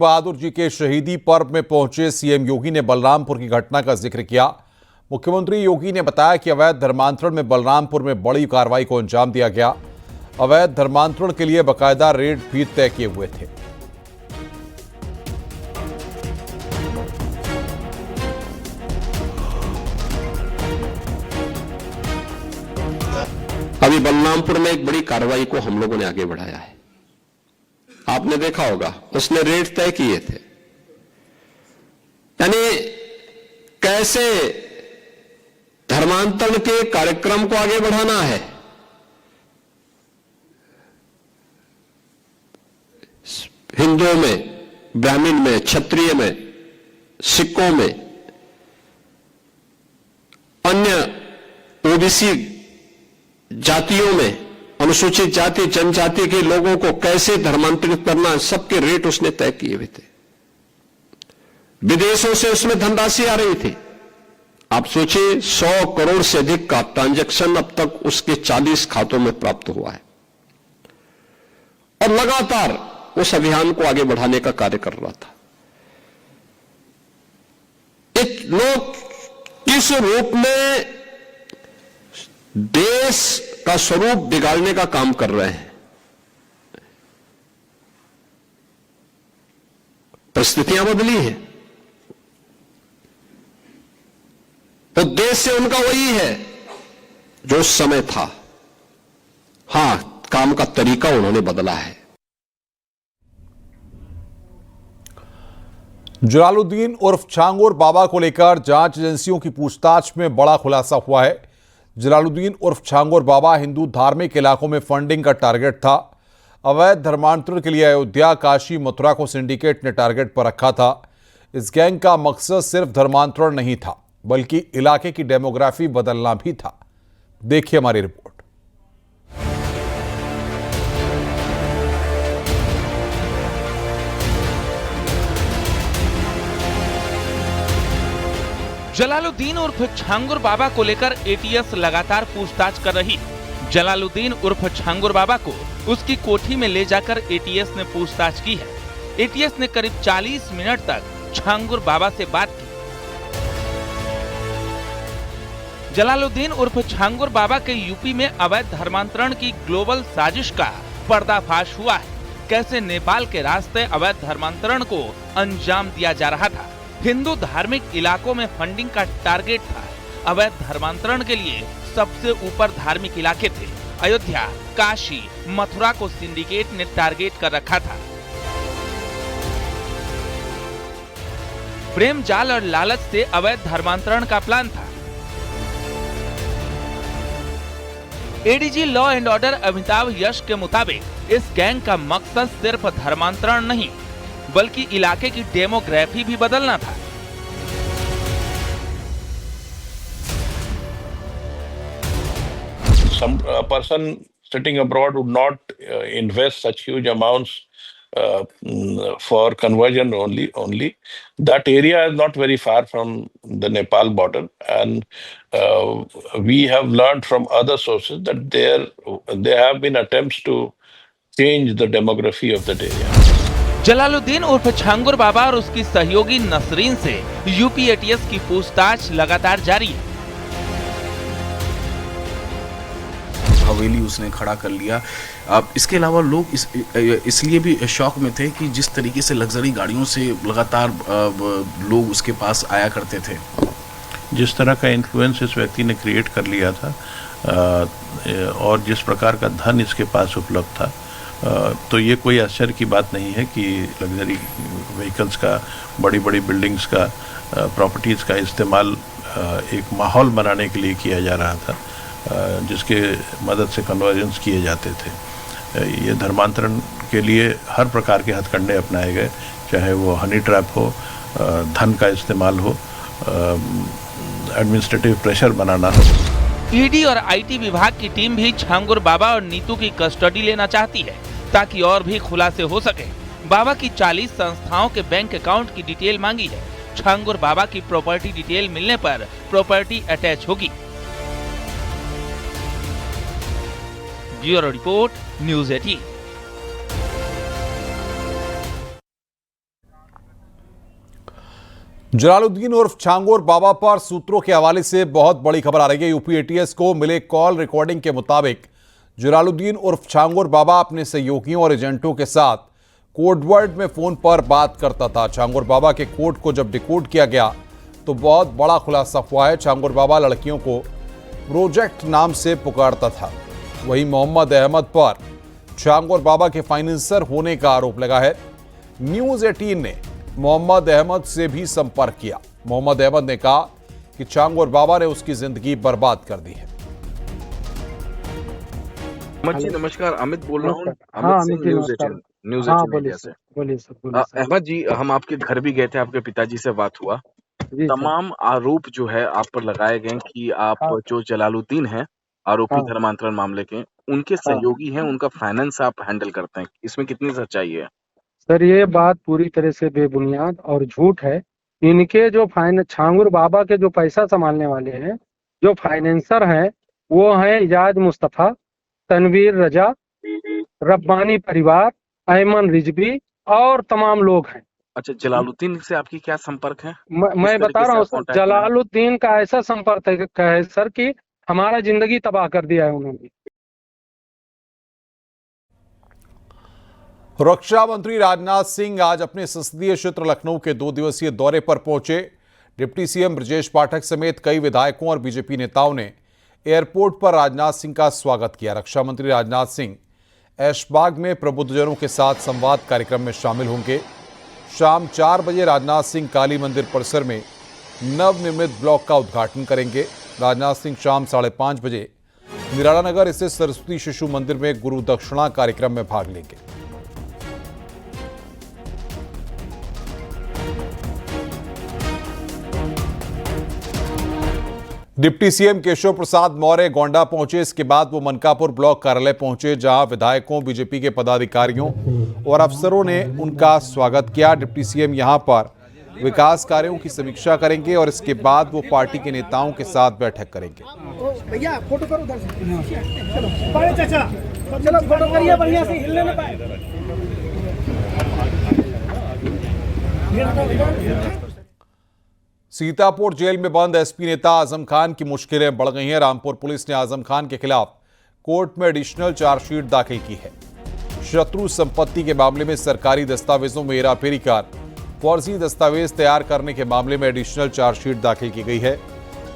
बहादुर जी के शहीदी पर्व में पहुंचे सीएम योगी ने बलरामपुर की घटना का जिक्र किया। मुख्यमंत्री योगी ने बताया कि अवैध धर्मांतरण में बलरामपुर में बड़ी कार्रवाई को अंजाम दिया गया। अवैध धर्मांतरण के लिए बाकायदा रेट भी तय किए हुए थे। अभी बलरामपुर में एक बड़ी कार्रवाई को हम लोगों ने आगे बढ़ाया है। आपने देखा होगा, उसने रेट तय किए थे। यानी कैसे धर्मांतरण के कार्यक्रम को आगे बढ़ाना है, हिंदुओं में, ब्राह्मण में, क्षत्रिय में, सिखों में, अन्य ओबीसी जातियों में, अनुसूचित जाति जनजाति के लोगों को कैसे धर्मांतरित करना, सबके रेट उसने तय किए हुए थे। विदेशों से उसमें धनराशि आ रही थी। आप सोचिए, 100 करोड़ से अधिक का ट्रांजैक्शन अब तक उसके 40 खातों में प्राप्त हुआ है और लगातार उस अभियान को आगे बढ़ाने का कार्य कर रहा था। एक लोग किस रूप में देश का स्वरूप बिगाड़ने का काम कर रहे हैं। परिस्थितियां बदली हैं, उद्देश्य उनका वही है जो उस समय था। हां, काम का तरीका उन्होंने बदला है। जलालुद्दीन उर्फ छांगुर बाबा को लेकर जांच एजेंसियों की पूछताछ में बड़ा खुलासा हुआ है। जलालुद्दीन उर्फ छांगुर बाबा हिंदू धार्मिक इलाकों में फंडिंग का टारगेट था। अवैध धर्मांतरण के लिए अयोध्या, काशी, मथुरा को सिंडिकेट ने टारगेट पर रखा था। इस गैंग का मकसद सिर्फ धर्मांतरण नहीं था, बल्कि इलाके की डेमोग्राफी बदलना भी था। देखिए हमारी रिपोर्ट। जलालुद्दीन उर्फ छांगुर बाबा को लेकर एटीएस लगातार पूछताछ कर रही। जलालुद्दीन उर्फ छांगुर बाबा को उसकी कोठी में ले जाकर एटीएस ने पूछताछ की है। एटीएस ने करीब 40 मिनट तक छांगुर बाबा से बात की। जलालुद्दीन उर्फ छांगुर बाबा के यूपी में अवैध धर्मांतरण की ग्लोबल साजिश का पर्दाफाश हुआ है। कैसे नेपाल के रास्ते अवैध धर्मांतरण को अंजाम दिया जा रहा था। हिंदू धार्मिक इलाकों में फंडिंग का टारगेट था। अवैध धर्मांतरण के लिए सबसे ऊपर धार्मिक इलाके थे। अयोध्या, काशी, मथुरा को सिंडिकेट ने टारगेट कर रखा था। प्रेम जाल और लालच से अवैध धर्मांतरण का प्लान था। ADG law and order Amitabh Yash के मुताबिक इस गैंग का मकसद सिर्फ धर्मांतरण नहीं, बल्कि इलाके की डेमोग्राफी भी बदलना था। Some person sitting abroad would not invest such huge amounts for conversion only. That area is not very far from the Nepal border, and we have learned from other sources that there have been attempts to change the demography of that area. Jalaluddin उर्फ छांगुर बाबा और उसकी सहयोगी नसरीन से UP ATS की पूछताछ लगातार जारी है। हवेली उसने खड़ा कर लिया। अब इसके अलावा लोग इसलिए भी शौक में थे कि जिस तरीके से लग्जरी गाड़ियों से लगातार लोग उसके पास आया करते थे। जिस तरह का इन्फ्लुएंस इस व्यक्ति ने क्रिएट कर लिया था और जिस प्रकार का धन इसके पास उपलब्ध था, तो ये कोई आश्चर्य की बात नहीं है कि लग्जरी व्हीकल्स का, बड़ी बड़ी बिल्डिंग्स का, प्रॉपर्टीज़ का इस्तेमाल एक माहौल बनाने के लिए किया जा रहा था, जिसके मदद से कन्वर्जन्स किए जाते थे। ये धर्मांतरण के लिए हर प्रकार के हथकंडे अपनाए गए, चाहे वो हनी ट्रैप हो, धन का इस्तेमाल हो, एडमिनिस्ट्रेटिव प्रेशर बनाना हो। ईडी और आईटी विभाग की टीम भी छांगुर बाबा और नीतू की कस्टडी लेना चाहती है, ताकि और भी खुलासे हो सके। बाबा की 40 संस्थाओं के बैंक अकाउंट की डिटेल मांगी है। छांगुर बाबा की प्रॉपर्टी डिटेल मिलने पर प्रॉपर्टी अटैच होगी। Bureau report, news 18। जलालुद्दीन उर्फ छांगोर बाबा पर सूत्रों के हवाले से बहुत बड़ी खबर आ रही है। यूपी एटीएस को मिले कॉल रिकॉर्डिंग के मुताबिक जलालुद्दीन उर्फ छांगोर बाबा अपने सहयोगियों और एजेंटों के साथ कोडवर्ड में फोन पर बात करता था। छांगोर बाबा के कोड को जब डिकोड किया गया तो बहुत बड़ा खुलासा हुआ है। छांगोर बाबा लड़कियों को प्रोजेक्ट नाम से पुकारता था। वहीं मोहम्मद अहमद पर छांगोर बाबा के फाइनेंसर होने का आरोप लगा है। न्यूज 18 ने मोहम्मद अहमद से भी संपर्क किया। मोहम्मद अहमद ने कहा कि छांगोर बाबा ने उसकी जिंदगी बर्बाद कर दी है। अहमद जी नमस्कार, अमित बोल रहा हूँ। हाँ, अमित अमित सिंह जी न्यूज नमस्कार। 18 न्यूज हाँ 18 बोलिए मीडिया सर, से। बोलिए सर, बोलिए सर। अहमद जी, हम आपके घर भी गए थे, आपके पिताजी से बात हुआ। जी सर। तमाम आरोप जो है आप पर लगाए गए कि आप हाँ जो जलालुद्दीन है आरोपी हाँ धर्मांतरण मामले के, उनके हाँ सहयोगी हैं, उनका फाइनेंस आप हैंडल करते हैं। इसमें कितनी सच्चाई है? सर, ये बात पूरी तरह से बेबुनियाद और झूठ है। इनके जो छांगुर बाबा के जो पैसा संभालने वाले हैं, जो फाइनेंसर हैं, वो हैं इजाज मुस्तफा, तनवीर रजा, रब्बानी परिवार, अयमन रिजवी और तमाम लोग हैं। अच्छा, जलालुद्दीन से आपकी क्या संपर्क है? मैं किस बता तरीके रहा से हूँ आप सर, कांटेक्ट में हैं? जलालुद्दीन का ऐसा संपर्क है सर कि हमारा जिंदगी तबाह कर दिया है उन्होंने। रक्षा मंत्री राजनाथ सिंह आज अपने संसदीय क्षेत्र लखनऊ के 2 दिवसीय दौरे पर पहुंचे। डिप्टी सीएम ब्रजेश पाठक समेत कई विधायकों और बीजेपी नेताओं ने एयरपोर्ट पर राजनाथ सिंह का स्वागत किया। रक्षा मंत्री राजनाथ सिंह ऐशबाग में प्रबुद्धजनों के साथ संवाद कार्यक्रम में शामिल होंगे। शाम 4 बजे राजनाथ सिंह काली मंदिर परिसर में नवनिर्मित ब्लॉक का उद्घाटन करेंगे। राजनाथ सिंह शाम 5:30 बजे निराला नगर स्थित सरस्वती शिशु मंदिर में गुरु दक्षिणा कार्यक्रम में भाग लेंगे। डिप्टी सीएम केशव प्रसाद मौर्य गोंडा पहुंचे। इसके बाद वो मनकापुर ब्लॉक कार्यालय पहुंचे, जहां विधायकों, बीजेपी के पदाधिकारियों और अफसरों ने उनका स्वागत किया। डिप्टी सीएम यहां पर विकास कार्यों की समीक्षा करेंगे और इसके बाद वो पार्टी के नेताओं के साथ बैठक करेंगे। भैया फोटो करो उधर से। चलो बड़े चाचा, चलो फोटो करिए, बढ़िया से हिलने न पाए। सीतापुर जेल में बंद एसपी नेता आजम खान की मुश्किलें बढ़ गई हैं। रामपुर पुलिस ने आजम खान के खिलाफ कोर्ट में एडिशनल चार्जशीट दाखिल की है। शत्रु संपत्ति के मामले में सरकारी दस्तावेजों में हेराफेरी कर फर्जी दस्तावेज तैयार करने के मामले में एडिशनल चार्जशीट दाखिल की गई है।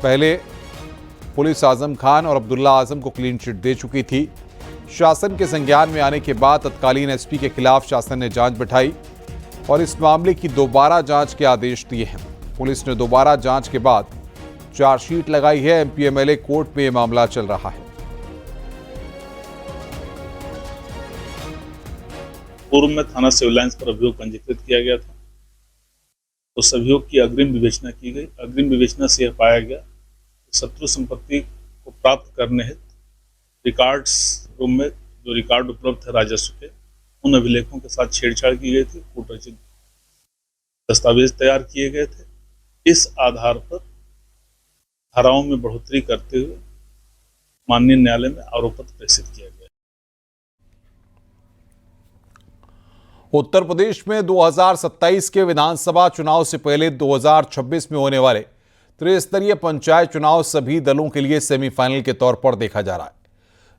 पहले पुलिस आजम खान और अब्दुल्ला आजम को क्लीन चिट दे चुकी थी। शासन के संज्ञान में आने के बाद तत्कालीन एसपी के खिलाफ शासन ने जांच बिठाई और इस मामले की दोबारा जांच के आदेश दिए हैं। पुलिस ने दोबारा जांच के बाद चार्जशीट लगाई है। एमपी एमएलए कोर्ट में यह मामला चल रहा है। पूर्व में थाना सिविल लाइंस पर अभियोग पंजीकृत किया गया था। उस अभियोग की अग्रिम विवेचना की गई। अग्रिम विवेचना से यह पाया गया कि शत्रु संपत्ति को प्राप्त करने हेतु रिकॉर्ड्स रूम में जो रिकॉर्ड उपलब्ध है राजस्व के, उन अभिलेखों के साथ छेड़छाड़ की गई थी। कूटरचित दस्तावेज तैयार किए गए थे। इस आधार पर धाराओं में बढ़ोतरी करते हुए माननीय न्यायालय में आरोप पत्र प्रेषित किया गया। उत्तर प्रदेश में 2027 के विधानसभा चुनाव से पहले 2026 में होने वाले त्रिस्तरीय पंचायत चुनाव सभी दलों के लिए सेमीफाइनल के तौर पर देखा जा रहा है।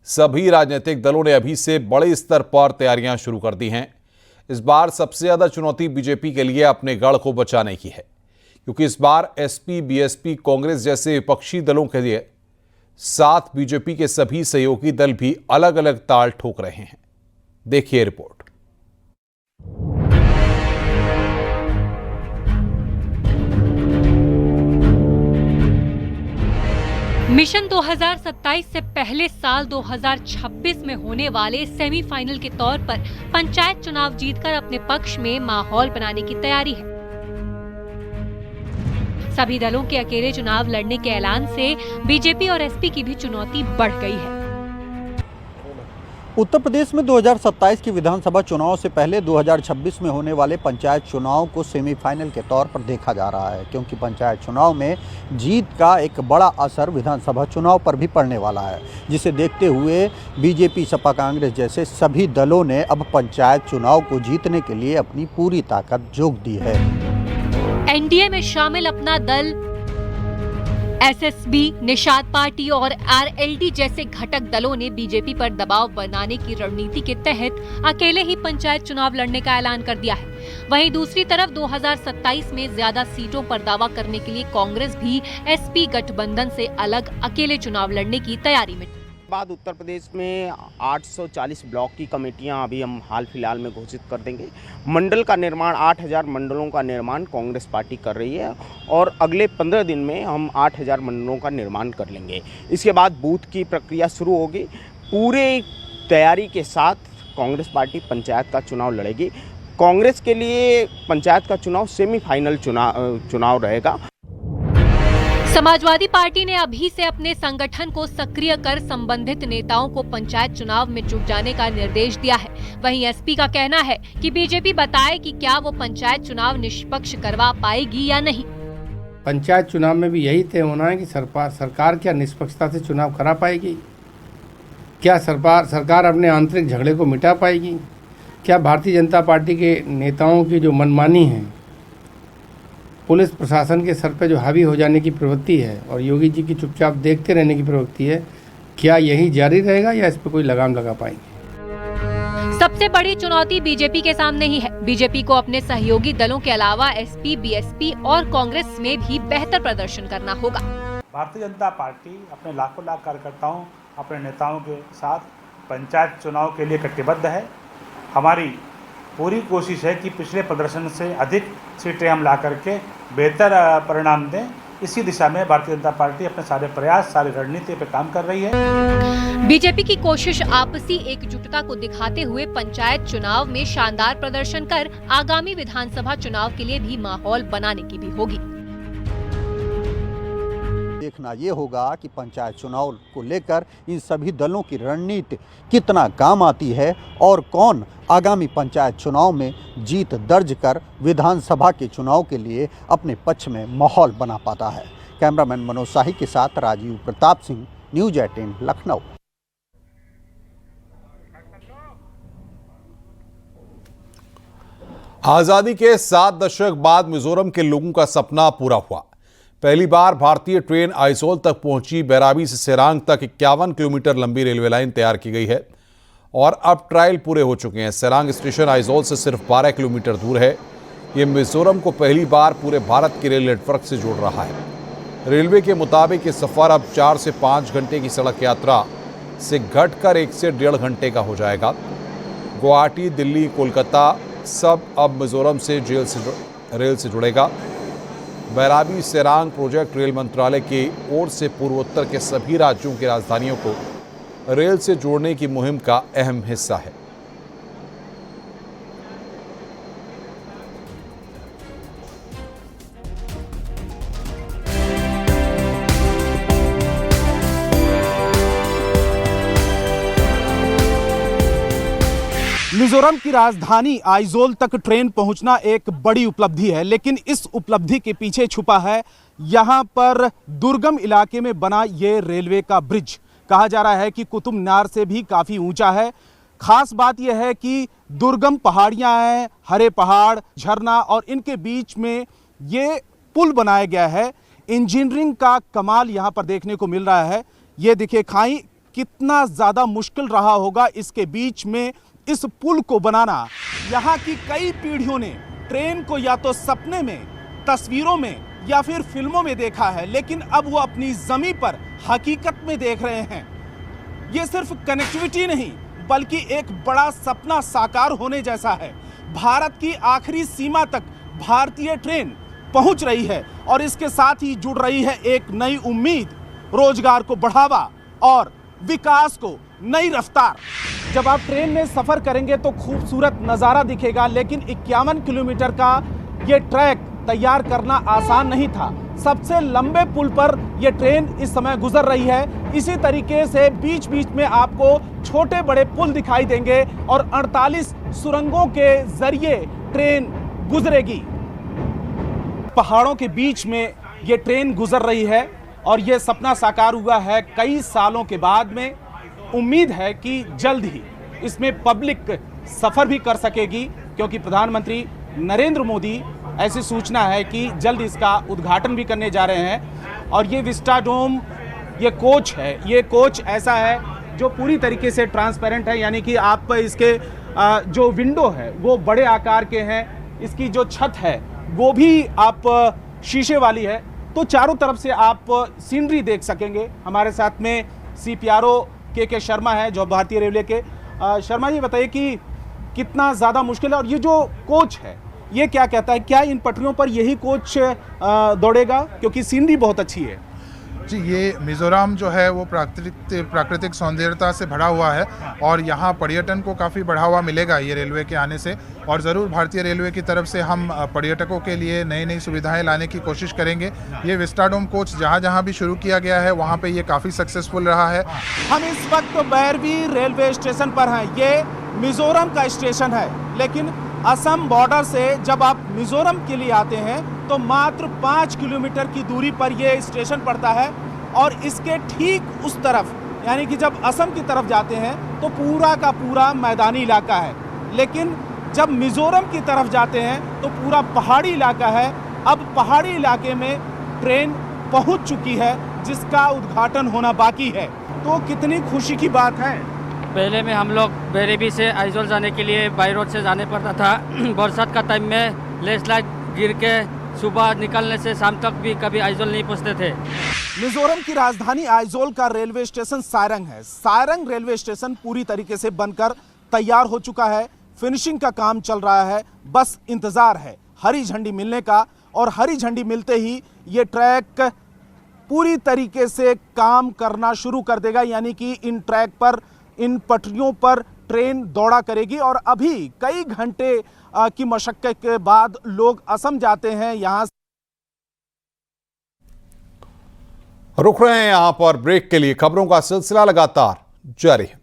सभी राजनीतिक दलों ने अभी से बड़े स्तर पर तैयारियां शुरू कर दी हैं। इस बार सबसे ज्यादा चुनौती बीजेपी के लिए अपने गढ़ को बचाने की है, क्योंकि इस बार एसपी, बीएसपी, कांग्रेस जैसे विपक्षी दलों के लिए साथ बीजेपी के सभी सहयोगी दल भी अलग अलग ताल ठोक रहे हैं। देखिए रिपोर्ट। मिशन 2027 से पहले साल 2026 में होने वाले सेमीफाइनल के तौर पर पंचायत चुनाव जीतकर अपने पक्ष में माहौल बनाने की तैयारी है। सभी दलों के अकेले चुनाव लड़ने के ऐलान से बीजेपी और एसपी की भी चुनौती बढ़ गई है। उत्तर प्रदेश में 2027 की विधानसभा चुनाव से पहले 2026 में होने वाले पंचायत चुनाव को सेमीफाइनल के तौर पर देखा जा रहा है, क्योंकि पंचायत चुनाव में जीत का एक बड़ा असर विधानसभा चुनाव पर भी पड़ने वाला है, जिसे देखते हुए बीजेपी, सपा, कांग्रेस जैसे सभी दलों ने अब पंचायत चुनाव को जीतने के लिए अपनी पूरी ताकत झोंक दी है। एनडीए में शामिल अपना दल एसएसबी, निषाद पार्टी और आरएलडी जैसे घटक दलों ने बीजेपी पर दबाव बनाने की रणनीति के तहत अकेले ही पंचायत चुनाव लड़ने का ऐलान कर दिया है। वहीं दूसरी तरफ 2027 में ज्यादा सीटों पर दावा करने के लिए कांग्रेस भी एसपी गठबंधन से अलग अकेले चुनाव लड़ने की तैयारी में। बाद उत्तर प्रदेश में 840 ब्लॉक की कमेटियां अभी हम हाल फिलहाल में घोषित कर देंगे। मंडल का निर्माण 8000 मंडलों का निर्माण कांग्रेस पार्टी कर रही है और अगले 15 दिन में हम 8000 मंडलों का निर्माण कर लेंगे। इसके बाद बूथ की प्रक्रिया शुरू होगी। पूरे तैयारी के साथ कांग्रेस पार्टी पंचायत का चुनाव लड़ेगी। कांग्रेस के लिए पंचायत का चुनाव सेमीफाइनल चुनाव रहेगा। समाजवादी पार्टी ने अभी से अपने संगठन को सक्रिय कर संबंधित नेताओं को पंचायत चुनाव में जुट जाने का निर्देश दिया है। वहीं एसपी का कहना है कि बीजेपी बताए कि क्या वो पंचायत चुनाव निष्पक्ष करवा पाएगी या नहीं। पंचायत चुनाव में भी यही तय होना है कि सरकार क्या निष्पक्षता से चुनाव करा पाएगी, क्या सरकार अपने आंतरिक झगड़े को मिटा पाएगी, क्या भारतीय जनता पार्टी के नेताओं की जो मनमानी है, पुलिस प्रशासन के सर पे जो हावी हो जाने की प्रवृत्ति है और योगी जी की चुपचाप देखते रहने की प्रवृत्ति है, क्या यही जारी रहेगा या इस पे कोई लगाम लगा पाएंगे। सबसे बड़ी चुनौती बीजेपी के सामने ही है। बीजेपी को अपने सहयोगी दलों के अलावा एसपी, बीएसपी और कांग्रेस में भी बेहतर प्रदर्शन करना होगा। भारतीय जनता पार्टी अपने लाखों लाख कार्यकर्ताओं, अपने नेताओं के साथ पंचायत चुनाव के लिए कटिबद्ध है। हमारी पूरी कोशिश है कि पिछले प्रदर्शन से अधिक सीटें हम ला करके बेहतर परिणाम दें। इसी दिशा में भारतीय जनता पार्टी अपने सारे प्रयास, सारी रणनीति पे काम कर रही है। बीजेपी की कोशिश आपसी एकजुटता को दिखाते हुए पंचायत चुनाव में शानदार प्रदर्शन कर आगामी विधानसभा चुनाव के लिए भी माहौल बनाने की भी होगी। देखना ये होगा कि पंचायत चुनाव को लेकर इन सभी दलों की रणनीति कितना काम आती है और कौन आगामी पंचायत चुनाव में जीत दर्ज कर विधानसभा के चुनाव के लिए अपने पक्ष में माहौल बना पाता है। कैमरामैन मनोज शाही के साथ राजीव प्रताप सिंह, न्यूज़ 18 लखनऊ। आजादी के 7 दशक बाद मिजोरम के लोगों का सपना पूरा हुआ। पहली बार भारतीय ट्रेन आइजोल तक पहुंची। बैराबी से सेरांग तक 51 किलोमीटर लंबी रेलवे लाइन तैयार की गई है और अब ट्रायल पूरे हो चुके हैं। सेरांग स्टेशन आइजोल से सिर्फ 12 किलोमीटर दूर है। ये मिजोरम को पहली बार पूरे भारत के रेल नेटवर्क से जोड़ रहा है। रेलवे के मुताबिक ये सफ़र अब 4 से 5 घंटे की सड़क यात्रा से घटकर 1 से 1.5 घंटे का हो जाएगा। गुवाहाटी, दिल्ली, कोलकाता सब अब मिजोरम से रेल से जुड़ेगा। बैराबी सेरांग प्रोजेक्ट रेल मंत्रालय की ओर से पूर्वोत्तर के सभी राज्यों की राजधानियों को रेल से जोड़ने की मुहिम का अहम हिस्सा है। मिजोरम की राजधानी आइजोल तक ट्रेन पहुंचना एक बड़ी उपलब्धि है, लेकिन इस उपलब्धि के पीछे छुपा है यहां पर दुर्गम इलाके में बना ये रेलवे का ब्रिज। कहा जा रहा है कि कुतुब मीनार से भी काफ़ी ऊंचा है। खास बात यह है कि दुर्गम पहाड़ियां हैं, हरे पहाड़, झरना और इनके बीच में ये पुल बनाया गया है। इंजीनियरिंग का कमाल यहां पर देखने को मिल रहा है। ये देखिए खाई कितना ज़्यादा मुश्किल रहा होगा इसके बीच में इस पुल को बनाना। यहाँ की कई पीढ़ियों ने ट्रेन को या तो सपने में, तस्वीरों में या फिर फिल्मों में देखा है, लेकिन अब वो अपनी ज़मीं पर हकीकत में देख रहे हैं। ये सिर्फ कनेक्टिविटी नहीं बल्कि एक बड़ा सपना साकार होने जैसा है। भारत की आखिरी सीमा तक भारतीय ट्रेन पहुंच रही है और इसके साथ ही जुड़ रही है एक नई उम्मीद, रोजगार को बढ़ावा और विकास को नई रफ्तार। जब आप ट्रेन में सफर करेंगे तो खूबसूरत नज़ारा दिखेगा, लेकिन 51 किलोमीटर का ये ट्रैक तैयार करना आसान नहीं था। सबसे लंबे पुल पर यह ट्रेन इस समय गुजर रही है। इसी तरीके से बीच बीच में आपको छोटे बड़े पुल दिखाई देंगे और 48 सुरंगों के जरिए ट्रेन गुजरेगी। पहाड़ों के बीच में ये ट्रेन गुजर रही है और ये सपना साकार हुआ है कई सालों के बाद में। उम्मीद है कि जल्द ही इसमें पब्लिक सफ़र भी कर सकेगी, क्योंकि प्रधानमंत्री नरेंद्र मोदी ऐसी सूचना है कि जल्द इसका उद्घाटन भी करने जा रहे हैं। और ये विस्टाडोम ये कोच है, ये कोच ऐसा है जो पूरी तरीके से ट्रांसपेरेंट है, यानी कि आप इसके जो विंडो है वो बड़े आकार के हैं, इसकी जो छत है वो भी आप शीशे वाली है, तो चारों तरफ से आप सीनरी देख सकेंगे। हमारे साथ में CPRO के शर्मा है जो भारतीय रेलवे के। शर्मा जी बताइए कि कितना ज़्यादा मुश्किल है और ये जो कोच है ये क्या कहता है, क्या इन पटरियों पर यही कोच दौड़ेगा, क्योंकि सीनरी बहुत अच्छी है। जी, ये मिज़ोरम जो है वो प्राकृतिक सौंदर्यता से भरा हुआ है और यहाँ पर्यटन को काफ़ी बढ़ावा मिलेगा ये रेलवे के आने से। और ज़रूर भारतीय रेलवे की तरफ से हम पर्यटकों के लिए नई नई सुविधाएं लाने की कोशिश करेंगे। ये विस्टाडोम कोच जहाँ भी शुरू किया गया है वहाँ पे ये काफ़ी सक्सेसफुल रहा है। हम इस वक्त बैरवी रेलवे स्टेशन पर हैं। ये मिज़ोरम का स्टेशन है, लेकिन असम बॉर्डर से जब आप मिज़ोरम के लिए आते हैं तो मात्र 5 किलोमीटर की दूरी पर यह स्टेशन पड़ता है। और इसके ठीक उस तरफ, यानी कि जब असम की तरफ जाते हैं तो पूरा का पूरा मैदानी इलाका है, लेकिन जब मिज़ोरम की तरफ जाते हैं तो पूरा पहाड़ी इलाका है। अब पहाड़ी इलाके में ट्रेन पहुंच चुकी है जिसका उद्घाटन होना बाकी है, तो कितनी खुशी की बात है। पहले में हम लोग बेरेबी से आइजोल जाने के लिए बाई रोड से जाने पड़ता था। बरसात का टाइम में लैंडस्लाइड गिर के सुबह निकलने से शाम तक भी कभी आइजोल नहीं पहुंचते थे। मिजोरम की राजधानी आइजोल का रेलवे स्टेशन सारंग है। सारंग रेलवे स्टेशन पूरी तरीके से बनकर तैयार हो चुका है, फिनिशिंग का काम चल रहा है, बस इंतजार है हरी झंडी मिलने का। और हरी झंडी मिलते ही ये ट्रैक पूरी तरीके से काम करना शुरू कर देगा, यानी कि इन ट्रैक पर, इन पटरियों पर ट्रेन दौड़ा करेगी। और अभी कई घंटे की मशक्कत के बाद लोग असम जाते हैं। यहाँ रुक रहे हैं यहाँ पर ब्रेक के लिए। खबरों का सिलसिला लगातार जारी है।